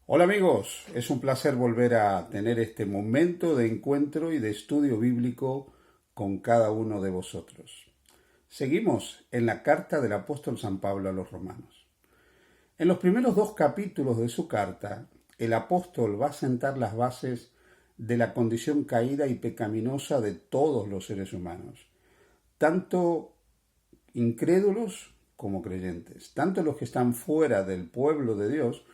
Hola amigos, es un placer volver a tener este momento de encuentro y de estudio bíblico con cada uno de vosotros. Seguimos en la carta del apóstol San Pablo a los romanos. En los primeros dos capítulos de su carta, el apóstol va a sentar las bases de la condición caída y pecaminosa de todos los seres humanos, tanto incrédulos como creyentes, tanto los que están fuera del pueblo de Dios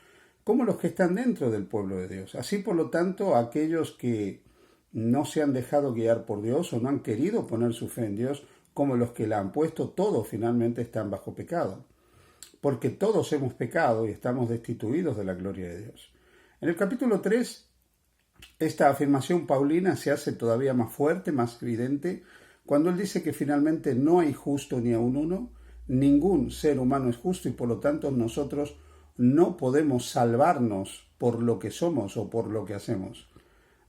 como los que están dentro del pueblo de Dios. Así, por lo tanto, aquellos que no se han dejado guiar por Dios o no han querido poner su fe en Dios, como los que la han puesto, todos finalmente están bajo pecado. Porque todos hemos pecado y estamos destituidos de la gloria de Dios. En el capítulo 3, esta afirmación paulina se hace todavía más fuerte, más evidente, cuando él dice que finalmente no hay justo ni aun uno, ningún ser humano es justo y por lo tanto nosotros no podemos salvarnos por lo que somos o por lo que hacemos.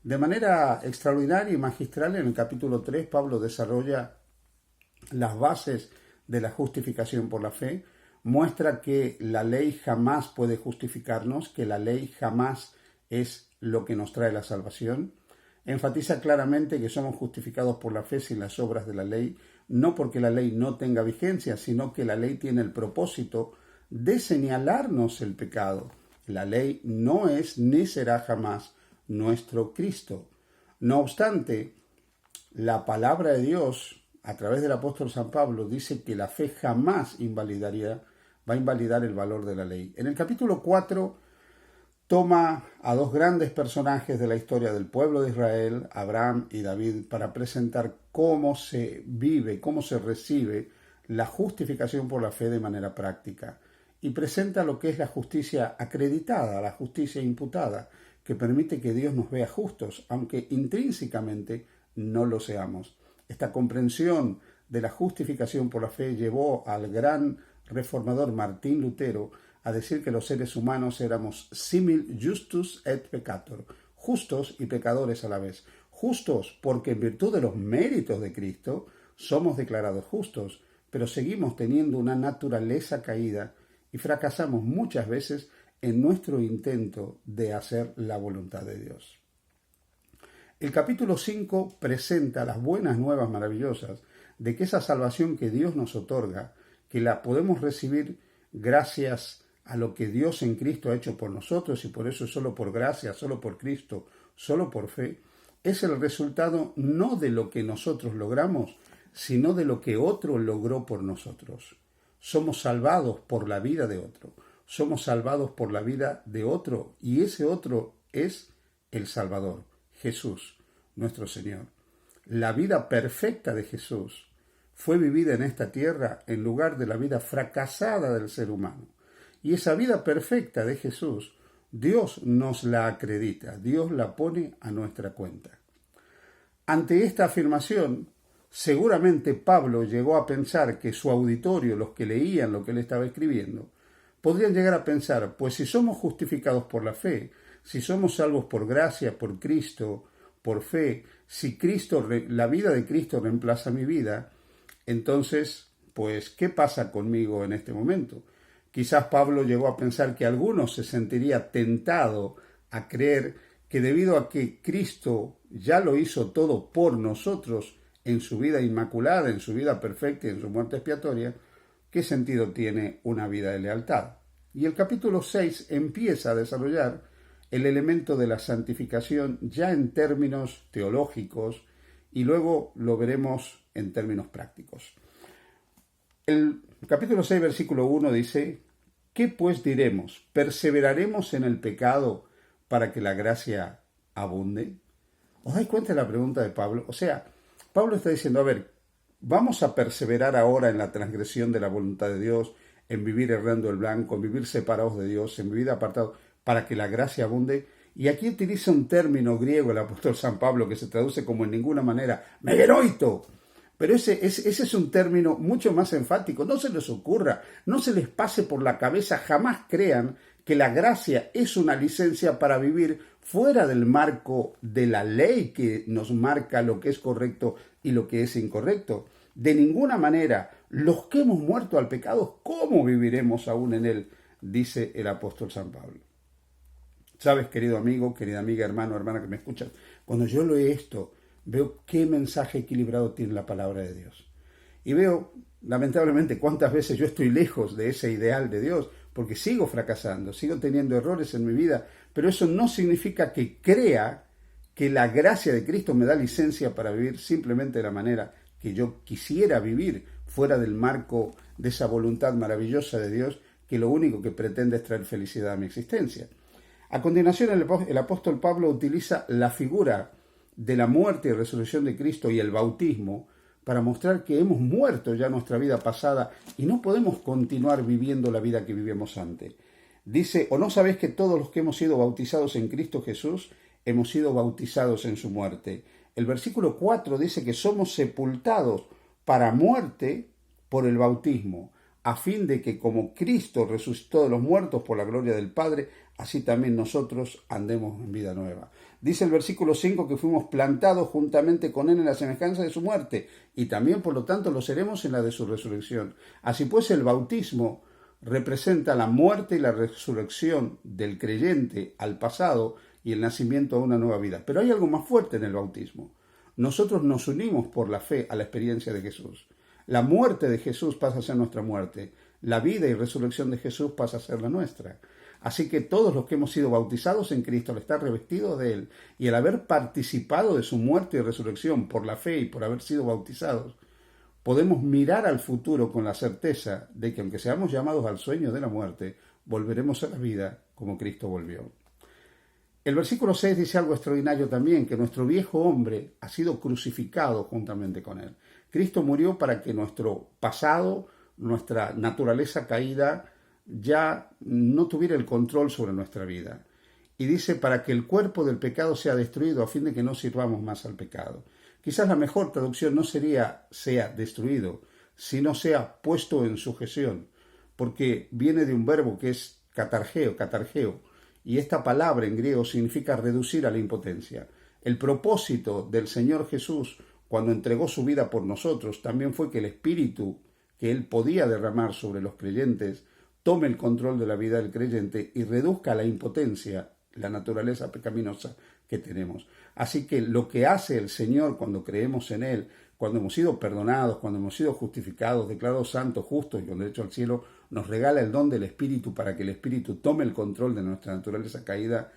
De manera extraordinaria y magistral, en el capítulo 3, Pablo desarrolla las bases de la justificación por la fe, muestra que la ley jamás puede justificarnos, que la ley jamás es lo que nos trae la salvación. Enfatiza claramente que somos justificados por la fe sin las obras de la ley, no porque la ley no tenga vigencia, sino que la ley tiene el propósito de señalarnos el pecado. La ley no es ni será jamás nuestro Cristo. No obstante, la palabra de Dios, a través del apóstol San Pablo, dice que la fe jamás va a invalidar el valor de la ley. En el capítulo 4 toma a dos grandes personajes de la historia del pueblo de Israel, Abraham y David, para presentar cómo se vive, cómo se recibe la justificación por la fe de manera práctica. Y presenta lo que es la justicia acreditada, la justicia imputada, que permite que Dios nos vea justos, aunque intrínsecamente no lo seamos. Esta comprensión de la justificación por la fe llevó al gran reformador Martín Lutero a decir que los seres humanos éramos simil justus et peccator, justos y pecadores a la vez. Justos porque en virtud de los méritos de Cristo somos declarados justos, pero seguimos teniendo una naturaleza caída y fracasamos muchas veces en nuestro intento de hacer la voluntad de Dios. El capítulo 5 presenta las buenas nuevas maravillosas de que esa salvación que Dios nos otorga, que la podemos recibir gracias a lo que Dios en Cristo ha hecho por nosotros y por eso solo por gracia, solo por Cristo, solo por fe, es el resultado no de lo que nosotros logramos, sino de lo que otro logró por nosotros. Somos salvados por la vida de otro. Somos salvados por la vida de otro. Y ese otro es el Salvador, Jesús, nuestro Señor. La vida perfecta de Jesús fue vivida en esta tierra en lugar de la vida fracasada del ser humano. Y esa vida perfecta de Jesús, Dios nos la acredita. Dios la pone a nuestra cuenta. Ante esta afirmación, seguramente Pablo llegó a pensar que su auditorio, los que leían lo que él estaba escribiendo, podrían llegar a pensar, pues si somos justificados por la fe, si somos salvos por gracia, por Cristo, por fe, si la vida de Cristo reemplaza mi vida, entonces, pues, ¿qué pasa conmigo en este momento? Quizás Pablo llegó a pensar que alguno se sentiría tentado a creer que debido a que Cristo ya lo hizo todo por nosotros, en su vida inmaculada, en su vida perfecta y en su muerte expiatoria, ¿qué sentido tiene una vida de lealtad? Y el capítulo 6 empieza a desarrollar el elemento de la santificación ya en términos teológicos y luego lo veremos en términos prácticos. El capítulo 6, versículo 1 dice, ¿qué pues diremos? ¿Perseveraremos en el pecado para que la gracia abunde? ¿Os dais cuenta de la pregunta de Pablo? O sea, Pablo está diciendo, a ver, ¿vamos a perseverar ahora en la transgresión de la voluntad de Dios, en vivir errando el blanco, en vivir separados de Dios, en vivir apartados, para que la gracia abunde? Y aquí utiliza un término griego el apóstol San Pablo que se traduce como en ninguna manera, megeroito. Pero ese es un término mucho más enfático. No se les ocurra, no se les pase por la cabeza, jamás crean que la gracia es una licencia para vivir fuera del marco de la ley que nos marca lo que es correcto y lo que es incorrecto. De ninguna manera, los que hemos muerto al pecado, ¿cómo viviremos aún en él? Dice el apóstol San Pablo. Sabes, querido amigo, querida amiga, hermano, hermana que me escuchas, cuando yo leo esto, veo qué mensaje equilibrado tiene la palabra de Dios. Y veo, lamentablemente, cuántas veces yo estoy lejos de ese ideal de Dios, porque sigo fracasando, sigo teniendo errores en mi vida, pero eso no significa que crea que la gracia de Cristo me da licencia para vivir simplemente de la manera que yo quisiera vivir, fuera del marco de esa voluntad maravillosa de Dios, que lo único que pretende es traer felicidad a mi existencia. A continuación, el apóstol Pablo utiliza la figura de la muerte y resurrección de Cristo y el bautismo para mostrar que hemos muerto ya nuestra vida pasada y no podemos continuar viviendo la vida que vivíamos antes. Dice, ¿o no sabéis que todos los que hemos sido bautizados en Cristo Jesús hemos sido bautizados en su muerte? El versículo 4 dice que somos sepultados para muerte por el bautismo, a fin de que como Cristo resucitó de los muertos por la gloria del Padre, así también nosotros andemos en vida nueva. Dice el versículo 5 que fuimos plantados juntamente con Él en la semejanza de su muerte, y también por lo tanto lo seremos en la de su resurrección. Así pues, el bautismo representa la muerte y la resurrección del creyente al pasado y el nacimiento a una nueva vida. Pero hay algo más fuerte en el bautismo. Nosotros nos unimos por la fe a la experiencia de Jesús. La muerte de Jesús pasa a ser nuestra muerte. La vida y resurrección de Jesús pasa a ser la nuestra. Así que todos los que hemos sido bautizados en Cristo, al estar revestidos de Él y al haber participado de su muerte y resurrección por la fe y por haber sido bautizados, podemos mirar al futuro con la certeza de que aunque seamos llamados al sueño de la muerte, volveremos a la vida como Cristo volvió. El versículo 6 dice algo extraordinario también, que nuestro viejo hombre ha sido crucificado juntamente con Él. Cristo murió para que nuestro pasado, nuestra naturaleza caída, ya no tuviera el control sobre nuestra vida. Y dice, para que el cuerpo del pecado sea destruido, a fin de que no sirvamos más al pecado. Quizás la mejor traducción no sería sea destruido, sino sea puesto en sujeción, porque viene de un verbo que es catargeo, y esta palabra en griego significa reducir a la impotencia. El propósito del Señor Jesús, cuando entregó su vida por nosotros, también fue que el Espíritu que Él podía derramar sobre los creyentes tome el control de la vida del creyente y reduzca a la impotencia la naturaleza pecaminosa que tenemos. Así que lo que hace el Señor cuando creemos en Él, cuando hemos sido perdonados, cuando hemos sido justificados, declarados santos, justos y con derecho al cielo, nos regala el don del Espíritu para que el Espíritu tome el control de nuestra naturaleza caída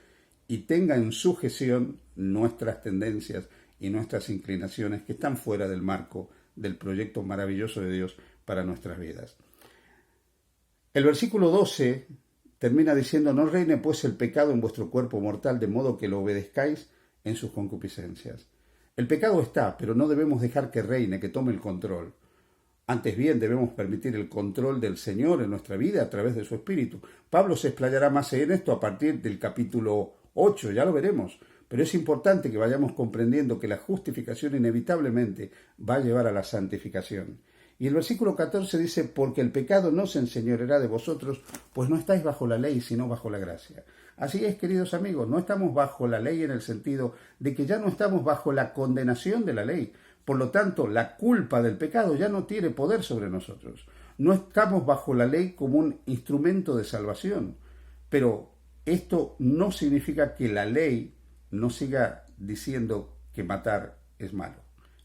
y tenga en sujeción nuestras tendencias y nuestras inclinaciones que están fuera del marco del proyecto maravilloso de Dios para nuestras vidas. El versículo 12 termina diciendo, no reine pues el pecado en vuestro cuerpo mortal, de modo que lo obedezcáis en sus concupiscencias. El pecado está, pero no debemos dejar que reine, que tome el control. Antes bien, debemos permitir el control del Señor en nuestra vida a través de su Espíritu. Pablo se explayará más en esto a partir del capítulo 8, ya lo veremos. Pero es importante que vayamos comprendiendo que la justificación inevitablemente va a llevar a la santificación. Y el versículo 14 dice, porque el pecado no se enseñoreará de vosotros, pues no estáis bajo la ley, sino bajo la gracia. Así es, queridos amigos, no estamos bajo la ley en el sentido de que ya no estamos bajo la condenación de la ley. Por lo tanto, la culpa del pecado ya no tiene poder sobre nosotros. No estamos bajo la ley como un instrumento de salvación. Pero esto no significa que la ley no siga diciendo que matar es malo,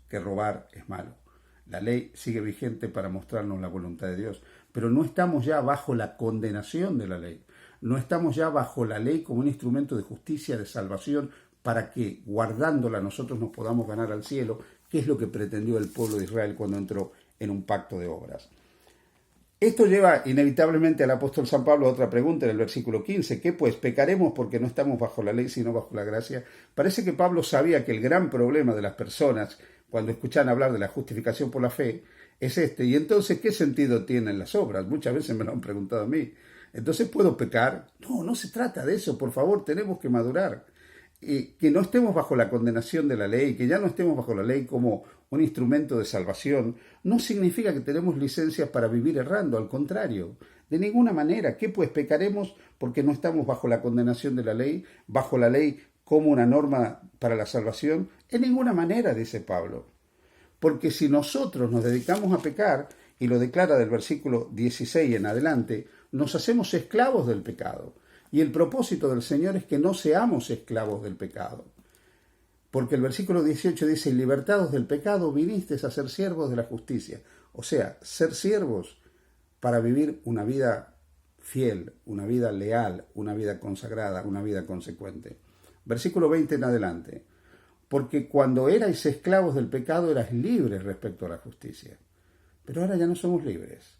que robar es malo. La ley sigue vigente para mostrarnos la voluntad de Dios, pero no estamos ya bajo la condenación de la ley. No estamos ya bajo la ley como un instrumento de justicia, de salvación, para que guardándola nosotros nos podamos ganar al cielo, que es lo que pretendió el pueblo de Israel cuando entró en un pacto de obras. Esto lleva inevitablemente al apóstol San Pablo a otra pregunta en el versículo 15. ¿Qué pues? ¿Pecaremos porque no estamos bajo la ley sino bajo la gracia? Parece que Pablo sabía que el gran problema de las personas cuando escuchan hablar de la justificación por la fe es este. Y entonces, ¿qué sentido tienen las obras? Muchas veces me lo han preguntado a mí. Entonces, ¿puedo pecar? No, no se trata de eso. Por favor, tenemos que madurar. Que no estemos bajo la condenación de la ley, que ya no estemos bajo la ley como un instrumento de salvación, no significa que tenemos licencias para vivir errando, al contrario, de ninguna manera. ¿Qué pues? ¿Pecaremos porque no estamos bajo la condenación de la ley, bajo la ley como una norma para la salvación? En ninguna manera, dice Pablo. Porque si nosotros nos dedicamos a pecar, y lo declara del versículo 16 en adelante, nos hacemos esclavos del pecado. Y el propósito del Señor es que no seamos esclavos del pecado. Porque el versículo 18 dice, libertados del pecado, vinisteis a ser siervos de la justicia. O sea, ser siervos para vivir una vida fiel, una vida leal, una vida consagrada, una vida consecuente. Versículo 20 en adelante. Porque cuando erais esclavos del pecado, eras libres respecto a la justicia. Pero ahora ya no somos libres.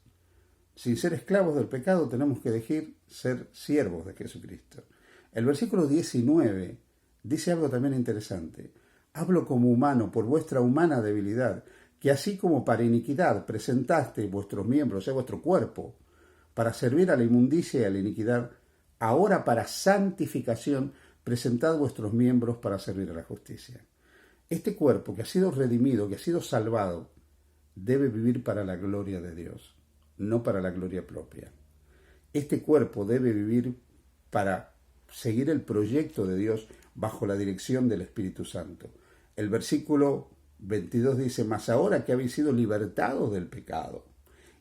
Sin ser esclavos del pecado tenemos que elegir ser siervos de Jesucristo. El versículo 19 dice algo también interesante. Hablo como humano por vuestra humana debilidad, que así como para iniquidad presentasteis vuestros miembros, o sea, vuestro cuerpo, para servir a la inmundicia y a la iniquidad, ahora para santificación presentad vuestros miembros para servir a la justicia. Este cuerpo que ha sido redimido, que ha sido salvado, debe vivir para la gloria de Dios, no para la gloria propia. Este cuerpo debe vivir para seguir el proyecto de Dios bajo la dirección del Espíritu Santo. El versículo 22 dice, mas ahora que habéis sido libertados del pecado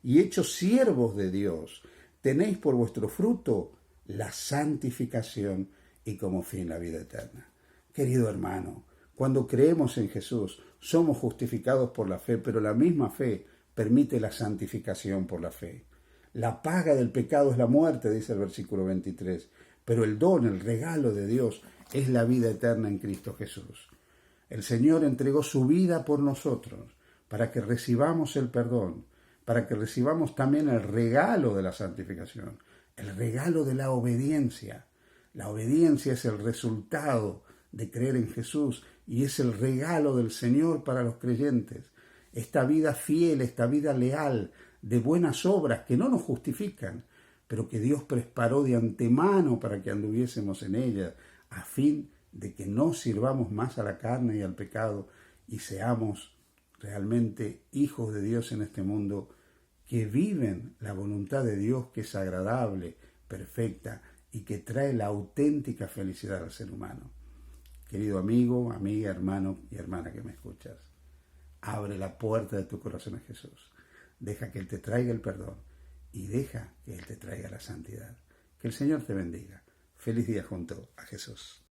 y hechos siervos de Dios, tenéis por vuestro fruto la santificación y como fin la vida eterna. Querido hermano, cuando creemos en Jesús, somos justificados por la fe, pero la misma fe permite la santificación por la fe. La paga del pecado es la muerte, dice el versículo 23, pero el don, el regalo de Dios es la vida eterna en Cristo Jesús. El Señor entregó su vida por nosotros para que recibamos el perdón, para que recibamos también el regalo de la santificación, el regalo de la obediencia. La obediencia es el resultado de creer en Jesús y es el regalo del Señor para los creyentes. Esta vida fiel, esta vida leal, de buenas obras que no nos justifican, pero que Dios preparó de antemano para que anduviésemos en ella, a fin de que no sirvamos más a la carne y al pecado y seamos realmente hijos de Dios en este mundo, que viven la voluntad de Dios, que es agradable, perfecta y que trae la auténtica felicidad al ser humano. Querido amigo, amiga, hermano y hermana que me escuchas, abre la puerta de tu corazón a Jesús. Deja que Él te traiga el perdón y deja que Él te traiga la santidad. Que el Señor te bendiga. Feliz día junto a Jesús.